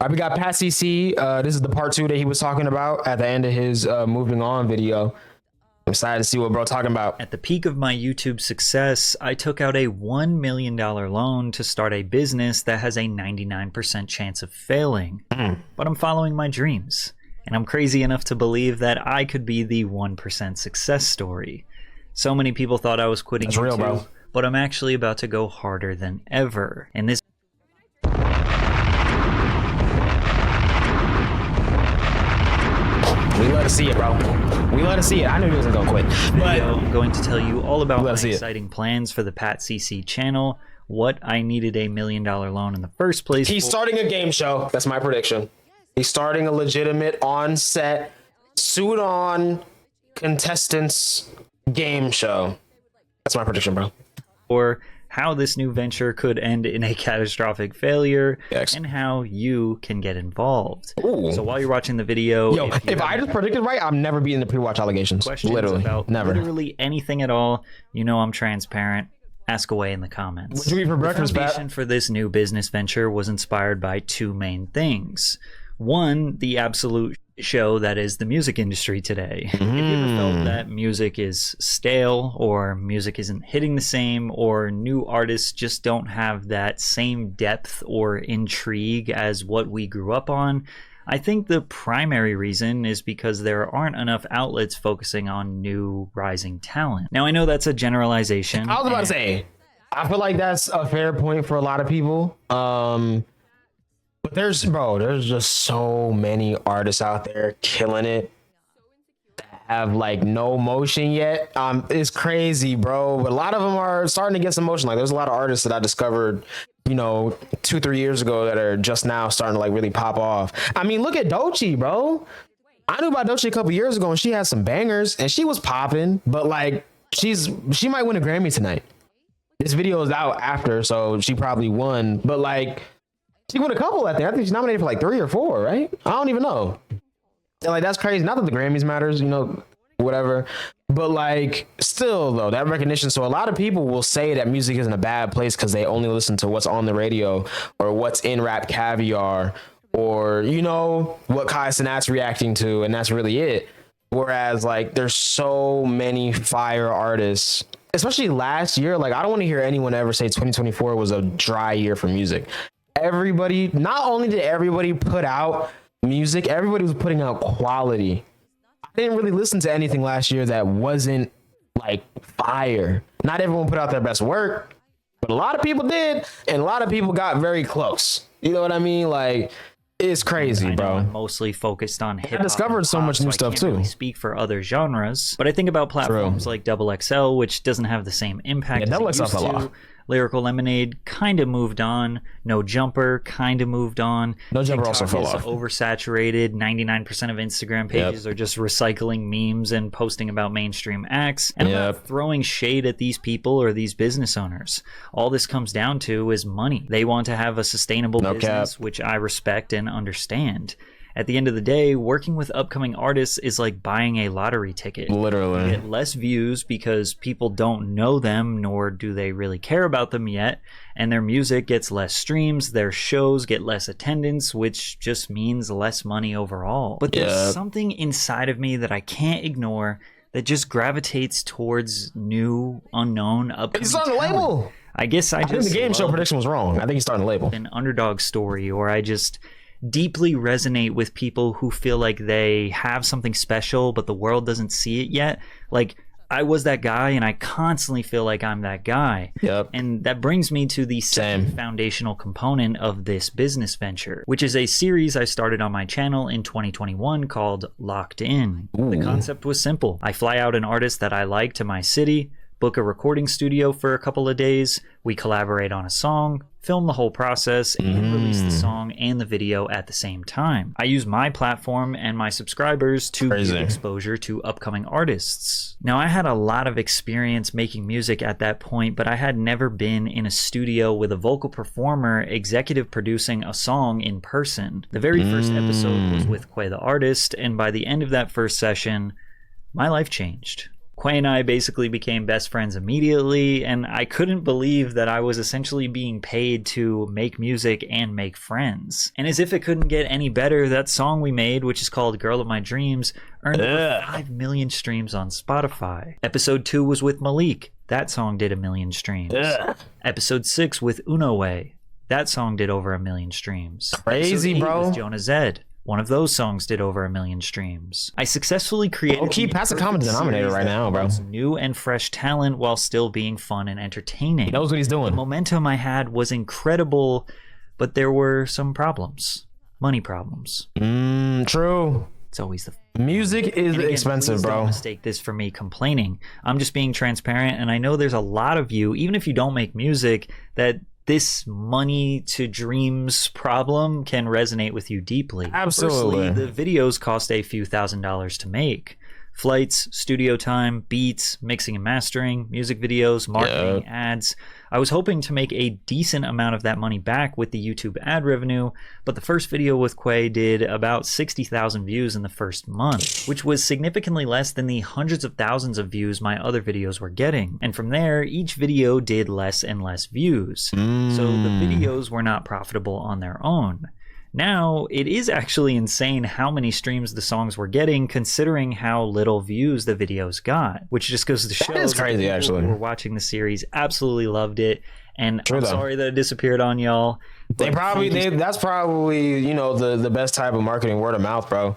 we got Pat CC. This is the part 2 that he was talking about at the end of his moving on video. I'm excited to see what bro talking about. At the peak of my YouTube success, I took out a $1 million loan to start a business that has a 99% chance of failing. But I'm following my dreams, and I'm crazy enough to believe that I could be the 1% success story. So many people thought I was quitting YouTube, real, bro. But I'm actually about to go harder than ever. And this we love to see it, bro. We love to see it. I knew he wasn't gonna quit. But I'm going to tell you all about my exciting plans for the Pat CC channel, what I needed $1 million loan in the first place. He's starting a game show. That's my prediction. He's starting a legitimate on-set, suit-on contestants game show. That's my prediction, bro. Or how this new venture could end in a catastrophic failure, and how you can get involved. Ooh. So while you're watching the video, if I just predicted right, I'm never beating the pre-watch allegations. Literally, about never. Literally anything at all, you know I'm transparent. Ask away in the comments. What'd you eat for breakfast, Pat? The foundation for this new business venture was inspired by two main things. One, the absolute show that is the music industry today. If you ever felt that music is stale, or music isn't hitting the same, or new artists just don't have that same depth or intrigue as what we grew up on, I think the primary reason is because there aren't enough outlets focusing on new rising talent. Now, I know that's a generalization. I was about to say, I feel like that's a fair point for a lot of people. But there's just so many artists out there killing it that have like no motion yet. It's crazy, bro. But a lot of them are starting to get some motion. Like there's a lot of artists that I discovered, 2-3 years ago that are just now starting to like really pop off. I mean, look at Doechii, bro. I knew about Doechii a couple years ago and she had some bangers and she was popping, but like she might win a Grammy tonight. This video is out after, so she probably won, but like she won a couple I think she's nominated for like 3 or 4, right? I don't even know. And like that's crazy. Not that the Grammys matters, whatever. But like still though, that recognition. So a lot of people will say that music is in a bad place because they only listen to what's on the radio or what's in Rap Caviar or what Kai Cenat's reacting to, and that's really it. Whereas like there's so many fire artists, especially last year. Like I don't want to hear anyone ever say 2024 was a dry year for music. Everybody, not only did everybody put out music, everybody was putting out quality. I didn't really listen to anything last year that wasn't like fire. Not everyone put out their best work, but a lot of people did, and a lot of people got very close. You know what I mean? Like it's crazy, bro. I'm mostly focused on hip hop. I discovered so much new stuff too. Really speak for other genres, but I think about platforms like XXL, which doesn't have the same impact. Yeah, XXL fell off. Lyrical Lemonade kind of moved on. No Jumper kind of moved on. No Jumper also fell off. Oversaturated. 99% of Instagram pages are just recycling memes and posting about mainstream acts. And I'm not throwing shade at these people or these business owners. All this comes down to is money. They want to have a sustainable business, which I respect and understand. At the end of the day, working with upcoming artists is like buying a lottery ticket. Literally. You get less views because people don't know them, nor do they really care about them yet. And their music gets less streams, their shows get less attendance, which just means less money overall. But there's something inside of me that I can't ignore that just gravitates towards new, unknown, upcoming He's starting a label. I guess I think the game show prediction was wrong. I think he's starting a label. An underdog story, or I just deeply resonate with people who feel like they have something special but the world doesn't see it yet. Like I was that guy and I constantly feel like I'm that guy. And that brings me to the second foundational component of this business venture, which is a series I started on my channel in 2021 called Locked In. The concept was simple. I fly out an artist that I like to my city, book a recording studio for a couple of days, we collaborate on a song, film the whole process, and release the song and the video at the same time. I use my platform and my subscribers to give exposure to upcoming artists. Now, I had a lot of experience making music at that point, but I had never been in a studio with a vocal performer executive producing a song in person. The very first episode was with Quay the Artist, and by the end of that first session, my life changed. Quay and I basically became best friends immediately, and I couldn't believe that I was essentially being paid to make music and make friends. And as if it couldn't get any better, that song we made, which is called Girl of My Dreams, earned over 5 million streams on Spotify. Episode 2 was with Malik. That song did 1 million streams. Episode 6 with Unowe. That song did over 1 million streams. Crazy, Episode 8 bro. with Jonah Zed. One of those songs did over 1 million streams. I successfully created pass the common denominator right now, bro. New and fresh talent while still being fun and entertaining. He knows what he's doing. The momentum I had was incredible, but there were some problems. Money problems. True. It's always the music is again, expensive, please bro. Don't mistake this for me complaining. I'm just being transparent, and I know there's a lot of you, even if you don't make music, that this money to dreams problem can resonate with you deeply. Absolutely. Firstly, the videos cost a few $1,000s to make. Flights, studio time, beats, mixing and mastering, music videos, marketing, ads. I was hoping to make a decent amount of that money back with the YouTube ad revenue, but the first video with Quay did about 60,000 views in the first month, which was significantly less than the hundreds of thousands of views my other videos were getting. And from there, each video did less and less views. So the videos were not profitable on their own. Now, it is actually insane how many streams the songs were getting, considering how little views the videos got, which just goes to show that is crazy, people actually. who were watching the series absolutely loved it, and True, I'm though. sorry that it disappeared on y'all. That's probably, you know, the best type of marketing, word of mouth, bro.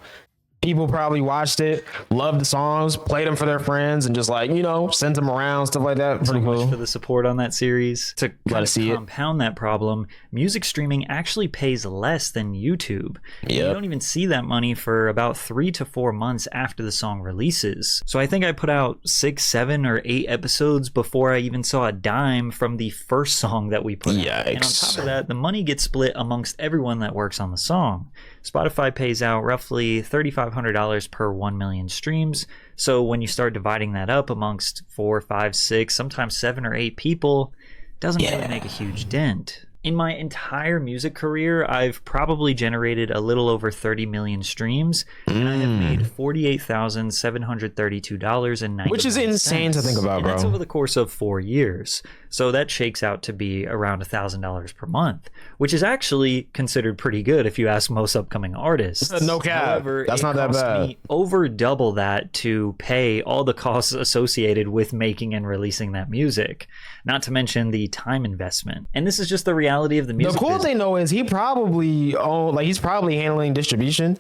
People probably watched it, loved the songs, played them for their friends, and just like, you know, sent them around, stuff like that. Pretty much cool. for the support on that series. To kind of compound that problem, music streaming actually pays less than YouTube. You don't even see that money for about 3 to 4 months after the song releases. So I think I put out 6, 7, or 8 episodes before I even saw a dime from the first song that we put out. And on top of that, the money gets split amongst everyone that works on the song. Spotify pays out roughly $3,500 per 1 million streams. So when you start dividing that up amongst 4, 5, 6, sometimes 7 or 8 people, it doesn't really make a huge dent. In my entire music career, I've probably generated a little over 30 million streams, and I have made $48,732.90. Which is insane to think about, bro. That's over the course of 4 years. So that shakes out to be around $1,000 per month, which is actually considered pretty good if you ask most upcoming artists. No cap. However, that's not that bad. Me over double that to pay all the costs associated with making and releasing that music, not to mention the time investment. And this is just the reality of the music. The cool business. thing though is he's probably handling distribution,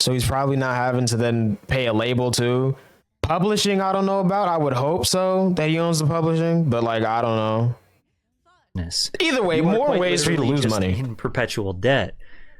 so he's probably not having to then pay a label too. Publishing, I don't know about. I would hope so that he owns the publishing, but like I don't know. Either way, more ways for you to lose money. In perpetual debt.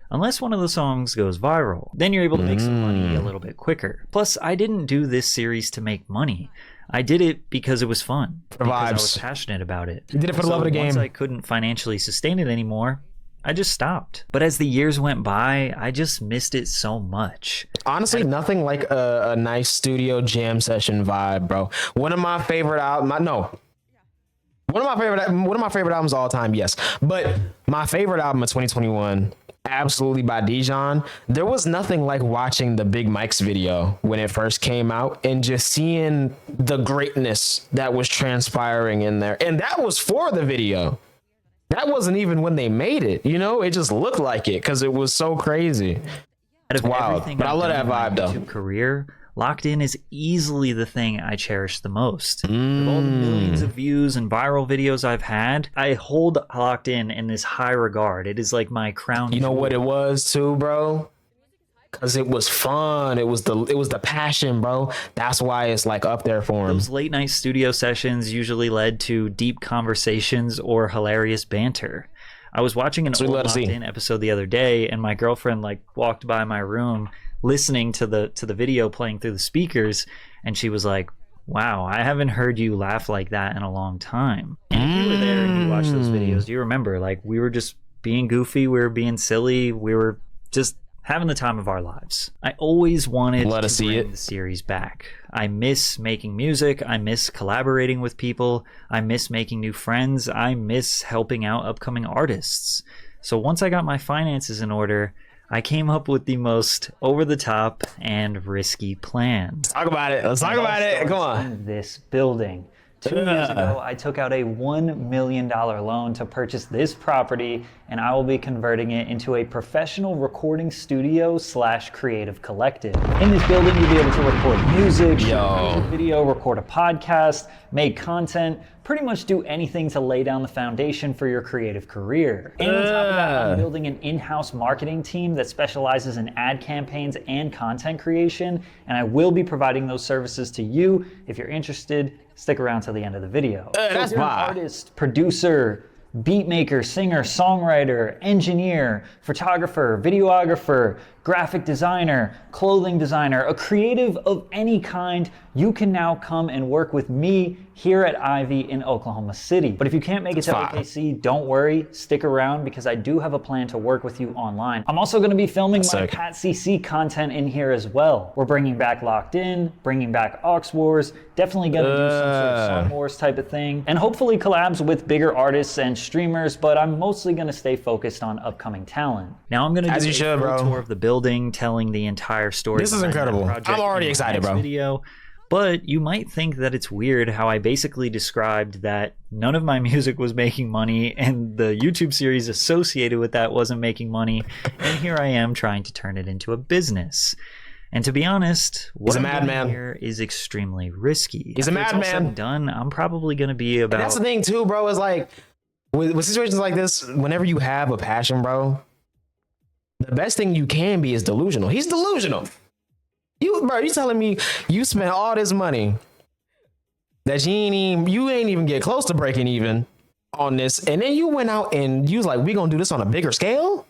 Unless one of the songs goes viral, then you're able to make some money a little bit quicker. Plus, I didn't do this series to make money. I did it because it was fun. Because I was passionate about it. You did it for the love of the game. Once I couldn't financially sustain it anymore, I just stopped. But as the years went by, I just missed it so much. Honestly, nothing like a nice studio jam session vibe, bro. One of my favorite albums, one of my favorite albums of all time, yes. But my favorite album of 2021, absolutely, by Dijon. There was nothing like watching the Big Mike's video when it first came out and just seeing the greatness that was transpiring in there. And that was for the video. That wasn't even when they made it, you know? It just looked like it because it was so crazy. It's wild, but I love that vibe though. Career, Locked In is easily the thing I cherish the most. Of all the millions of views and viral videos I've had, I hold Locked In this high regard. It is like my crown. You know what it was too, bro? Because it was fun. It was the passion, bro. That's why it's like up there for him. Those late night studio sessions usually led to deep conversations or hilarious banter. I was watching an old Locked In episode the other day, and my girlfriend like walked by my room listening to the video playing through the speakers, and she was like, wow, I haven't heard you laugh like that in a long time. And if you were there and you watched those videos, you remember, like, we were just being goofy, we were being silly, we were just having the time of our lives. I always wanted to bring the series back. I miss making music, I miss collaborating with people, I miss making new friends, I miss helping out upcoming artists. So once I got my finances in order, I came up with the most over-the-top and risky plan. Talk about it. Let's talk about it. Come on. In this building. 2 years ago, I took out a $1 million loan to purchase this property, and I will be converting it into a professional recording studio / creative collective. In this building, you'll be able to record music, shoot video, record a podcast, make content, pretty much do anything to lay down the foundation for your creative career. And on top of that, I'm building an in-house marketing team that specializes in ad campaigns and content creation, and I will be providing those services to you. If you're interested, stick around till the end of the video. That's an artist, producer, beat maker, singer, songwriter, engineer, photographer, videographer, graphic designer, clothing designer, a creative of any kind, you can now come and work with me here at Ivy in Oklahoma City. But if you can't make it to OKC, don't worry, stick around because I do have a plan to work with you online. I'm also going to be filming my Pat CC content in here as well. We're bringing back Locked In, bringing back Aux Wars, definitely going to do some sort of Song Wars type of thing, and hopefully collabs with bigger artists and streamers, but I'm mostly going to stay focused on upcoming talent. Now I'm going to do a full tour of the building, telling the entire story. This is incredible. I'm already excited, bro. Video. But you might think that it's weird how I basically described that none of my music was making money and the YouTube series associated with that wasn't making money, and here I am trying to turn it into a business. And to be honest, what I'm doing here is extremely risky. He's a madman. After it's all said and done, I'm probably going to be about... And that's the thing too, bro, is like, with situations like this, whenever you have a passion, bro, the best thing you can be is delusional. He's delusional. You telling me you spent all this money that you ain't even get close to breaking even on this, and then you went out and you was like, we gonna do this on a bigger scale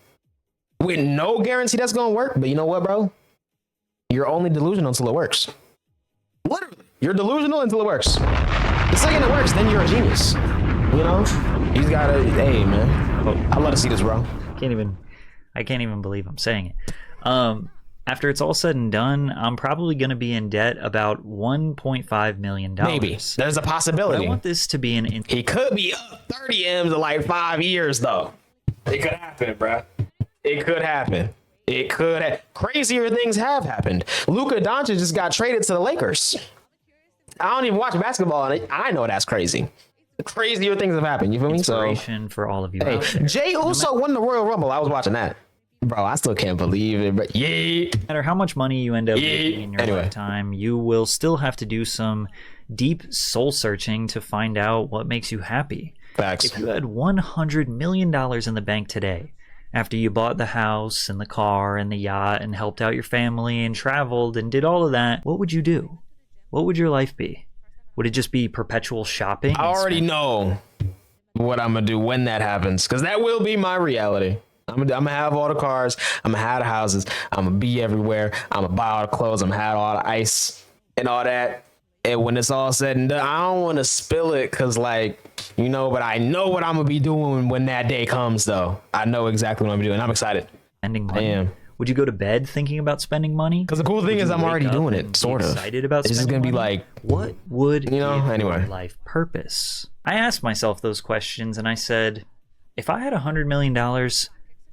with no guarantee that's gonna work. But you know what, bro? You're only delusional until it works. Literally, you're delusional until it works. The second it works, then you're a genius. You know, you just gotta. Hey, man, I'd love to see this, bro. I can't even believe I'm saying it. After it's all said and done, I'm probably going to be in debt about $1.5 million. Maybe. There's a possibility. But I want this to be an... He could be up 30 M's in like 5 years, though. It could happen, bro. It could happen. It could have. Crazier things have happened. Luka Doncic just got traded to the Lakers. I don't even watch basketball, and I know that's crazy. Crazier things have happened. You feel me? Inspiration for all of you out there. Jay Uso won the Royal Rumble. I was watching that. Bro, I still can't believe it, but yeah. No matter how much money you end up making in your lifetime, you will still have to do some deep soul searching to find out what makes you happy. Facts. If you had $100 million in the bank today, after you bought the house and the car and the yacht and helped out your family and traveled and did all of that, what would you do? What would your life be? Would it just be perpetual shopping? I already know what I'm going to do when that happens, because that will be my reality. I'm gonna have all the cars. I'm gonna have the houses. I'm gonna be everywhere. I'm gonna buy all the clothes. I'm gonna have all the ice and all that. And when it's all said and done, I don't want to spill it because, like, you know, but I know what I'm gonna be doing when that day comes, though. I know exactly what I'm doing. I'm excited. Spending money. I am. Would you go to bed thinking about spending money? Because the cool thing is I'm already doing it, sort of. Excited about it's just gonna money? Be like, what would you know? Anyway, your life purpose? I asked myself those questions, and I said, if I had $100 million.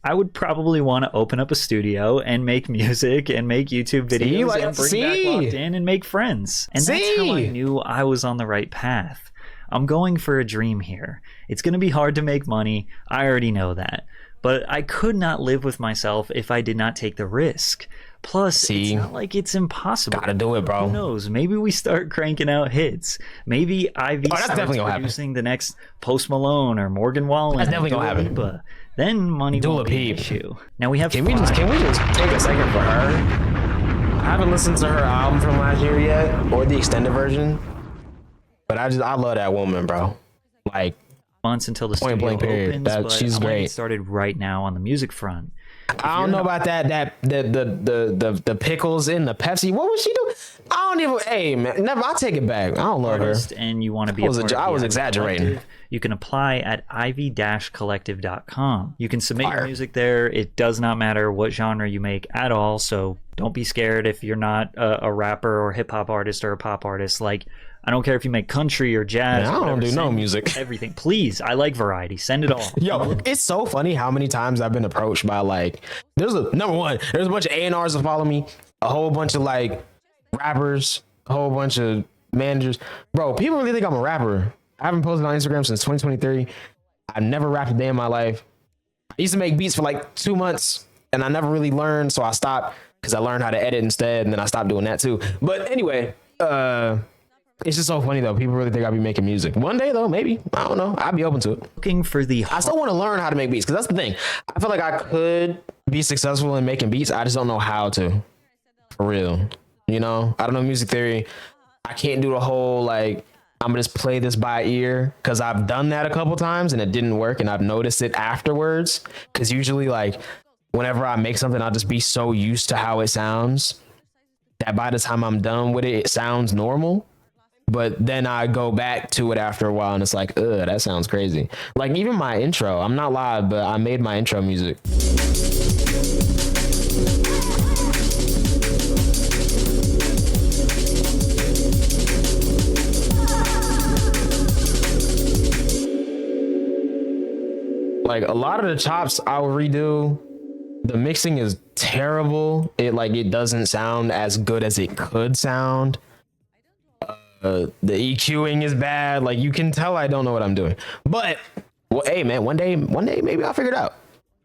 I would probably want to open up a studio and make music and make YouTube videos and bring back Locked In and make friends. And that's how I knew I was on the right path. I'm going for a dream here. It's going to be hard to make money. I already know that. But I could not live with myself if I did not take the risk. Plus, it's not like it's impossible. Gotta do it, bro. Who knows? Maybe we start cranking out hits. Maybe Ivy starts producing the next Post Malone or Morgan Wallen. That's definitely gonna happen. Then money won't be an issue. Now we have. Can we just take a second for her? I haven't listened to her album from last year yet, or the extended version. But I love that woman, bro. Like, months until the studio opens, but she's great. Get started right now on the music front. I don't know about the pickles in the Pepsi. What was she doing? I don't even. Hey man, never. I'll take it back. I don't love her. And you want to be I was exaggerating. Collective, you can apply at ivy-collective.com. You can submit your music there. It does not matter what genre you make at all. So don't be scared if you're not a rapper or hip hop artist or a pop artist. Like, I don't care if you make country or jazz. Man, I don't do no music. Everything. Please, I like variety. Send it all. Yo, it's so funny how many times I've been approached by like, there's a bunch of A&Rs that follow me, a whole bunch of like rappers, a whole bunch of managers. Bro, people really think I'm a rapper. I haven't posted on Instagram since 2023. I've never rapped a day in my life. I used to make beats for like 2 months and I never really learned, so I stopped because I learned how to edit instead, and then I stopped doing that too. But anyway, it's just so funny though. People really think I'll be making music. One day though, maybe. I don't know. I'd be open to it. Looking for the I still want to learn how to make beats because that's the thing. I feel like I could be successful in making beats. I just don't know how to. For real. You know, I don't know music theory. I can't do the whole like I'm gonna just play this by ear, because I've done that a couple times and it didn't work, and I've noticed it afterwards. Because usually like whenever I make something, I'll just be so used to how it sounds that by the time I'm done with it, it sounds normal. But then I go back to it after a while and it's like, ugh, that sounds crazy. Like even my intro, I'm not live, but I made my intro music. Like a lot of the chops I will redo. The mixing is terrible. It doesn't sound as good as it could sound. The EQing is bad. Like you can tell I don't know what I'm doing. But well, hey man, one day maybe I'll figure it out.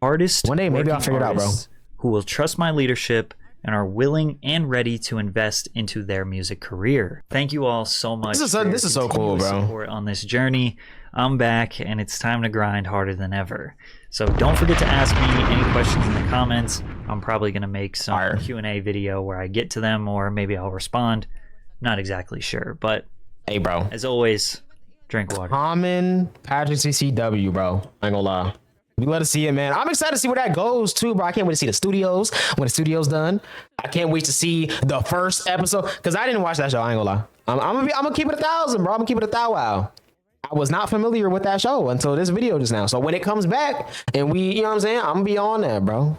Artist. One day maybe I'll figure it out, bro. Who will trust my leadership and are willing and ready to invest into their music career. Thank you all so much. This is so cool, bro. Support on this journey. I'm back and it's time to grind harder than ever. So don't forget to ask me any questions in the comments. I'm probably going to make some Q&A video where I get to them, or maybe I'll respond. Not exactly sure, but hey, bro. As always, drink water. Common Patrick CCW, bro. I ain't gonna lie. We let us see it, man. I'm excited to see where that goes too, bro. I can't wait to see the studios when the studio's done. I can't wait to see the first episode, because I didn't watch that show. I ain't gonna lie. I'm gonna keep it 1,000, bro. I'm gonna keep it 1,000. I was not familiar with that show until this video just now. So when it comes back and we, you know what I'm saying, I'm gonna be on that, bro.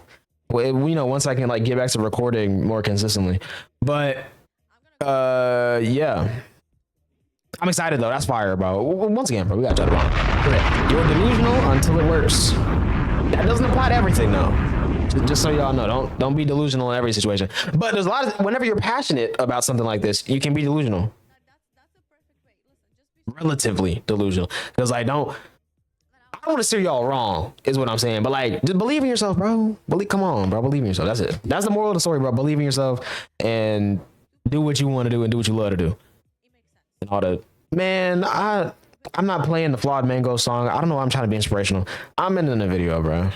You know, once I can like get back to recording more consistently. But yeah. I'm excited though. That's fire, bro. Once again, bro, we got to okay. You're delusional until it works. That doesn't apply to everything though. Just so y'all know, don't be delusional in every situation. But there's a lot of, whenever you're passionate about something like this, you can be delusional. Relatively delusional. Because I don't want to steer y'all wrong, is what I'm saying. But like, just believe in yourself, bro. Come on, bro. Believe in yourself. That's it. That's the moral of the story, bro. Believe in yourself and do what you want to do and do what you love to do. And all the man, I'm not playing the Flawed Mango song. I don't know why I'm trying to be inspirational. I'm in the video, bro.